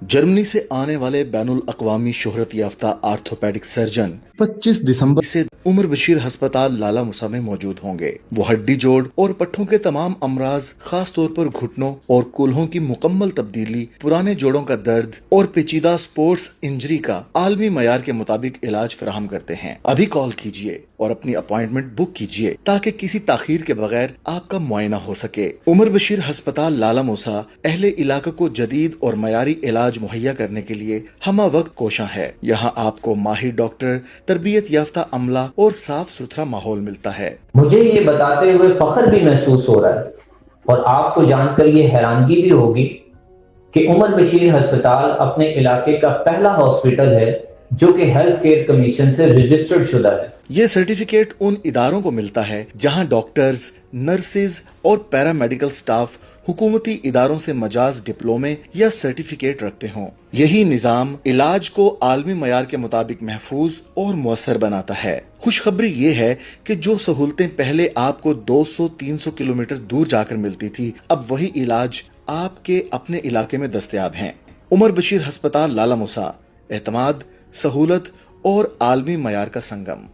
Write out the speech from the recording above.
Germany से आने वाले बैनुल अक़वामी शोहरत याफ्ता आर्थोपेडिक सर्जन 25 दिसंबर से उमर बशीर अस्पताल लाला मुसा में मौजूद होंगे। वो हड्डी जोड़ और पट्टों के तमाम अमराज, खास तौर पर घुटनों और कूल्हों की मुकम्मल तब्दीली, पुराने जोड़ों का दर्द और पेचीदा स्पोर्ट्स इंजरी का आलमी मयार के मुताबिक इलाज फराहम करते हैं। अभी कॉल कीजिए और अपनी अपॉइंटमेंट बुक कीजिए ताकि किसी ताखीर के बगैर आपका मुआयना हो सके। उमर बशीर अस्पताल लाला मूसा अहले इलाके को जदीद और मयारी इलाज मुहैया करने के लिए हमा वक्त कोशा है। यहाँ आपको माहिर डॉक्टर, तरबियत याफ्ता अमला और साफ सुथरा माहौल मिलता है। मुझे ये बताते हुए फख्र भी महसूस हो रहा है और आपको जानकर ये हैरानगी भी होगी कि उमर बशीर अस्पताल अपने इलाके का पहला हॉस्पिटल है जो कि हेल्थ केयर कमीशन से रजिस्टर्ड शुदा है। ये सर्टिफिकेट उन इदारों को मिलता है जहां डॉक्टर्स, नर्सेज और पैरामेडिकल स्टाफ हुकूमती इदारों से मजाज डिप्लोमे या सर्टिफिकेट रखते हों। यही निजाम इलाज को आलमी मयार के मुताबिक महफूज और मुअस्सर बनाता है। खुशखबरी ये है कि जो सहूलतें पहले आपको 200-300 किलोमीटर दूर जाकर मिलती थी, अब वही इलाज आपके अपने इलाके में दस्तयाब हैं। उमर बशीर अस्पताल लाला मूसा, एतमाद, सहूलत और आलमी मयार का संगम।